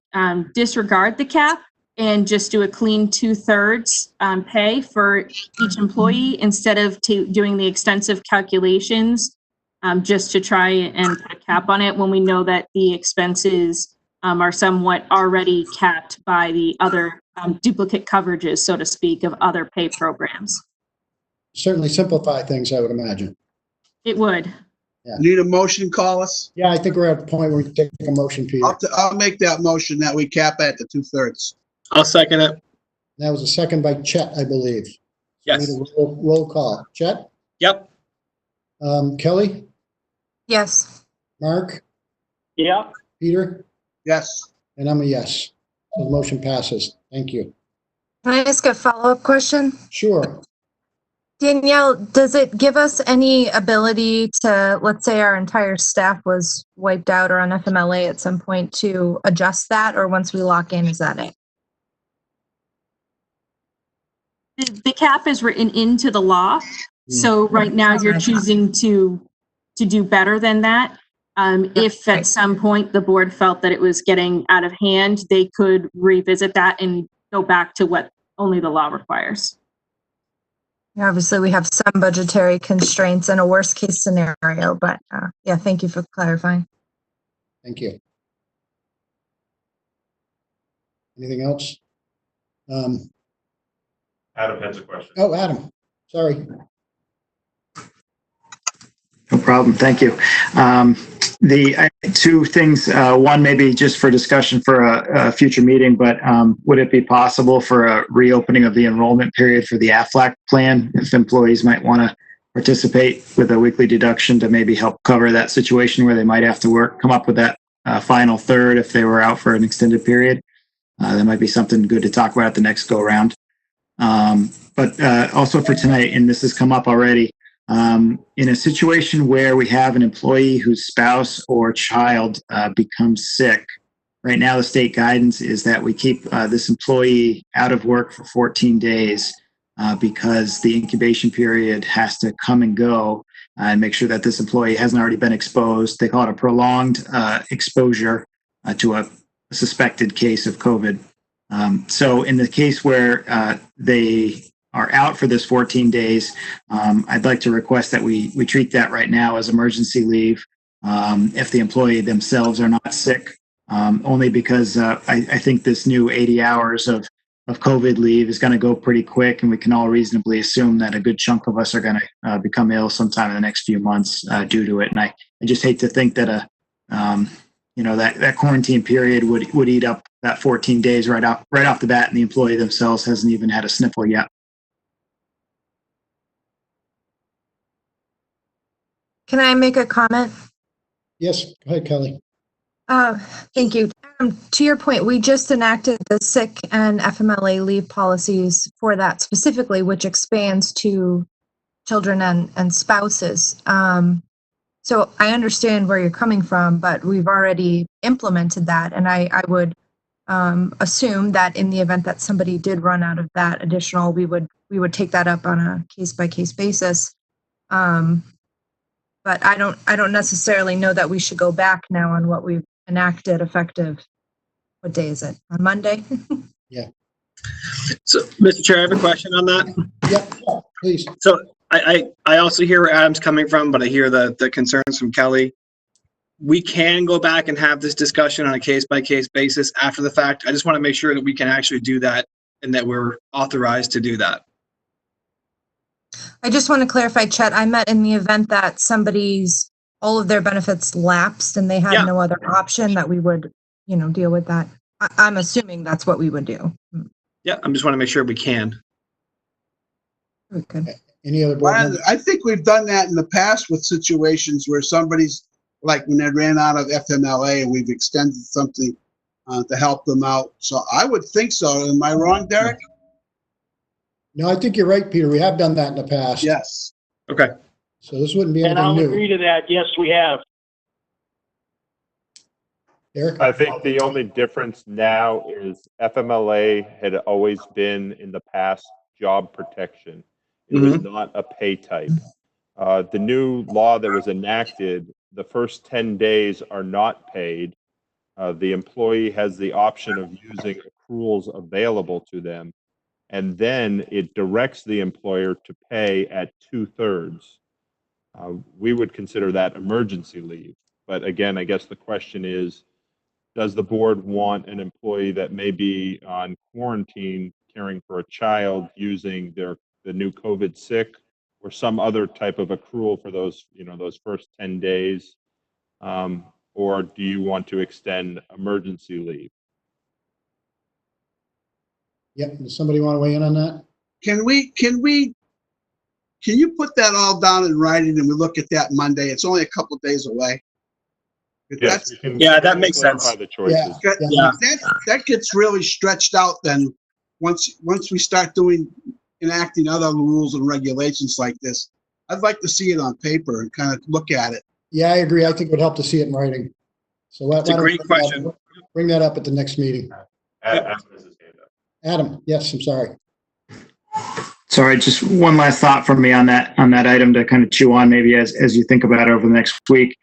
disregard the cap and just do a clean 2/3 pay for each employee instead of doing the extensive calculations just to try and put a cap on it when we know that the expenses are somewhat already capped by the other duplicate coverages, so to speak, of other pay programs. Certainly simplify things, I would imagine. It would. Need a motion, Collis? Yeah, I think we're at the point where we can take a motion, Peter. I'll make that motion that we cap it at the 2/3. I'll second it. That was a second by Chet, I believe. Yes. Need a roll call. Chet? Yep. Kelly? Yes. Mark? Yeah, Peter? Yes. And I'm a yes. So the motion passes. Thank you. Can I ask a follow-up question? Sure. Danielle, does it give us any ability to, let's say our entire staff was wiped out or on FMLA at some point, to adjust that, or once we lock in, is that it? The cap is written into the law. So right now you're choosing to do better than that. If at some point the board felt that it was getting out of hand, they could revisit that and go back to what only the law requires. Obviously, we have some budgetary constraints in a worst-case scenario, but yeah, thank you for clarifying. Thank you. Anything else? Adam has a question. Oh, Adam, sorry. No problem. Thank you. Two things, one maybe just for discussion for a future meeting, but would it be possible for a reopening of the enrollment period for the AFLAC plan if employees might want to participate with a weekly deduction to maybe help cover that situation where they might have to come up with that final third if they were out for an extended period? That might be something good to talk about at the next go round. but also for tonight, and this has come up already. In a situation where we have an employee whose spouse or child becomes sick, right now the state guidance is that we keep this employee out of work for 14 days because the incubation period has to come and go and make sure that this employee hasn't already been exposed. They call it a prolonged exposure to a suspected case of COVID. So in the case where they are out for this 14 days, I'd like to request that we treat that right now as emergency leave if the employee themselves are not sick, only because I think this new 80 hours of COVID leave is going to go pretty quick, and we can all reasonably assume that a good chunk of us are going to become ill sometime in the next few months due to it. And I just hate to think that that quarantine period would eat up that 14 days right off the bat, and the employee themselves hasn't even had a sniffle yet. Can I make a comment? Yes, go ahead, Kelly. Thank you. To your point, we just enacted the sick and FMLA leave policies for that specifically, which expands to children and spouses. So I understand where you're coming from, but we've already implemented that. And I would assume that in the event that somebody did run out of that additional, we would take that up on a case-by-case basis. But I don't necessarily know that we should go back now on what we've enacted effective. What day is it? On Monday? Yeah. So, Mr. Chair, I have a question on that. Yeah, please. So I also hear where Adam's coming from, but I hear the concerns from Kelly. We can go back and have this discussion on a case-by-case basis after the fact. I just want to make sure that we can actually do that and that we're authorized to do that. I just want to clarify, Chet, I meant in the event that all of their benefits lapsed and they had no other option, that we would, deal with that. I'm assuming that's what we would do. Yeah, I just want to make sure we can. Okay. Any other board members? I think we've done that in the past with situations where somebody's, like when they ran out of FMLA and we've extended something to help them out. So I would think so. Am I wrong, Derek? No, I think you're right, Peter. We have done that in the past. Yes. Okay. So this wouldn't be And anything I'll new. agree to that. Yes, we have. Derek? I think the only difference now is FMLA had always been in the past job protection. It was not a pay type. The new law that was enacted, the first 10 days are not paid. The employee has the option of using accruals available to them, and then it directs the employer to pay at 2/3. We would consider that emergency leave. But again, I guess the question is, does the board want an employee that may be on quarantine caring for a child using the new COVID sick or some other type of accrual for those first 10 days? Or do you want to extend emergency leave? Yep. Does somebody want to weigh in on that? Can you put that all down in writing and we look at that Monday? It's only a couple of days away. Yes, that makes sense. The choices. Yeah. That gets really stretched out then once we start enacting other rules and regulations like this. I'd like to see it on paper and kind of look at it. Yeah, I agree. I think it would help to see it in writing. So That's a great question. Bring that up at the next meeting. Adam, yes, I'm sorry. Sorry, just one last thought from me on that item to kind of chew on maybe as you think about it over the next week.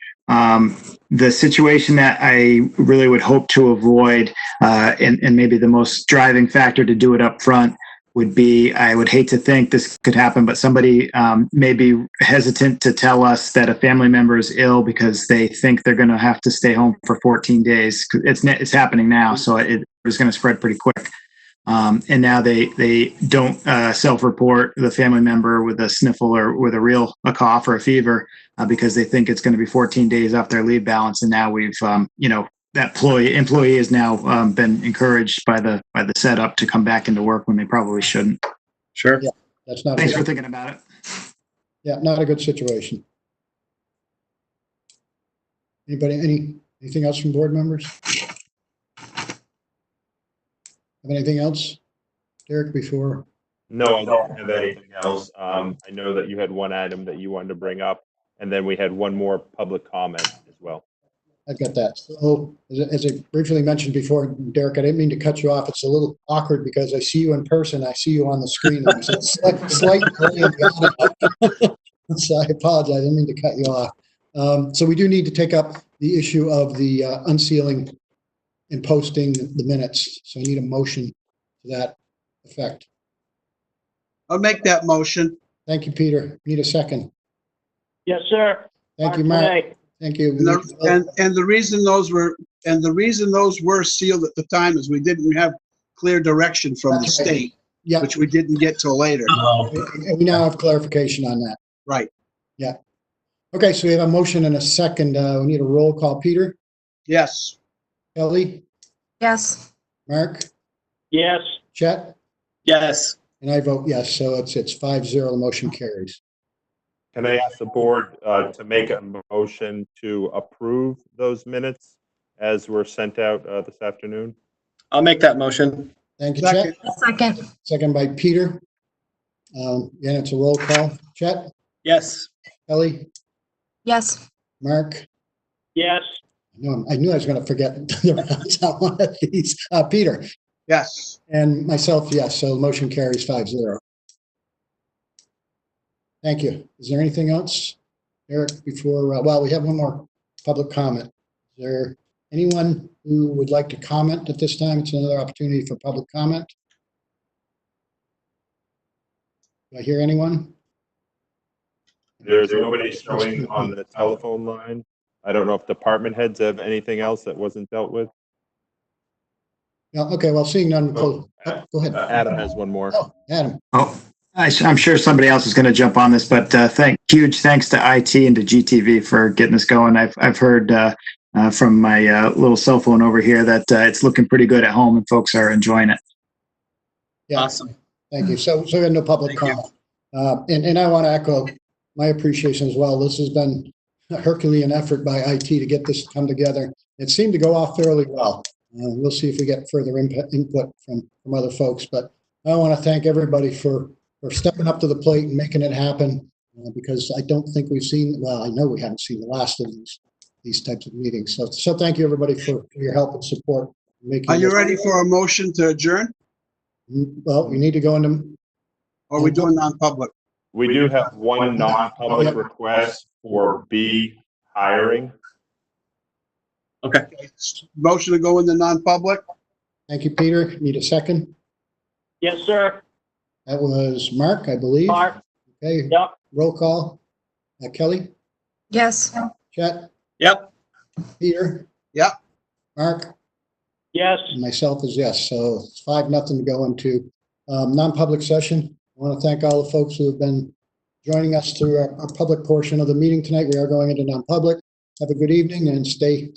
The situation that I really would hope to avoid, and maybe the most driving factor to do it up front would be, I would hate to think this could happen, but somebody may be hesitant to tell us that a family member is ill because they think they're going to have to stay home for 14 days. It's happening now, so it is going to spread pretty quick. And now they don't self-report the family member with a sniffle or with a cough or a fever because they think it's going to be 14 days off their leave balance. And now we've, that employee has now been encouraged by the setup to come back into work when they probably shouldn't. Sure. Yeah, that's not. Thanks for thinking about it. Yeah, not a good situation. Anything else from board members? Have anything else, Derek, before No, I don't have anything else. I know that you had one item that you wanted to bring up, and then we had one more public comment as well. I've got that. So as I briefly mentioned before, Derek, I didn't mean to cut you off. It's a little awkward because I see you in person. I see you on the screen. There's a slight delay in the audio. So I apologize. I didn't mean to cut you off. So we do need to take up the issue of the unsealing and posting the minutes. So I need a motion to that effect. I'll make that motion. Thank you, Peter. Need a second. Yes, sir. Thank you, Mark. Tonight. Thank you. And the reason those were sealed at the time is we didn't have clear direction from the That's right. state, Yeah, which we didn't get till later. and we now have clarification on that. Right. Okay, so we have a motion and a second. We need a roll call. Peter, Yes. Kelly, Yes. Mark, Yes. Chet, Yes. and I vote yes. So it's 5-0. The motion carries. Can I ask the board to make a motion to approve those minutes as were sent out this afternoon? I'll make that motion. Thank you, Second. Chet. Second. Second by Peter. Again, it's a roll call. Chet, Yes. Kelly, Yes. Mark. Yes. I knew I was going to forget the rounds on one of these. Peter Yes. and myself, yes. So the motion carries 5-0. Thank you. Is there anything else, Eric, before, well, we have one more public comment. Is there anyone who would like to comment at this time? It's another opportunity for public comment. Do I hear anyone? There's nobody showing on the telephone line. I don't know if department heads have anything else that wasn't dealt with. No, okay, well, seeing none, Oh, go ahead. Adam has one more. Oh, Adam, Oh, I'm sure somebody else is going to jump on this, but huge thanks to IT and to GTV for getting us going. I've heard from my little cell phone over here that it's looking pretty good at home and folks are enjoying it. yeah, Awesome. thank you. So we had no public Thank you. comment. And I want to echo my appreciation as well. This has been a Herculean effort by IT to get this to come together. It seemed to go off fairly well. We'll see if we get further input from other folks, but I want to thank everybody for stepping up to the plate and making it happen, because I don't think we've seen, well, I know we haven't seen the last of these types of meetings. So thank you, everybody, for your help and support. Are you ready for a motion to adjourn? Well, we need to go into, Or are we doing non-public? We do have one non-public request for B hiring. Okay. Motion to go into non-public? thank you, Peter. Need a second? Yes, sir. That was Mark, I believe. Mark. Okay, Yep. roll call. Kelly, Yes. Chet, Yep. Peter? Yep. Mark? Yes. And myself is yes. So it's 5-0 to go into non-public session. I want to thank all the folks who have been joining us through our public portion of the meeting tonight. We are going into non-public. Have a good evening and stay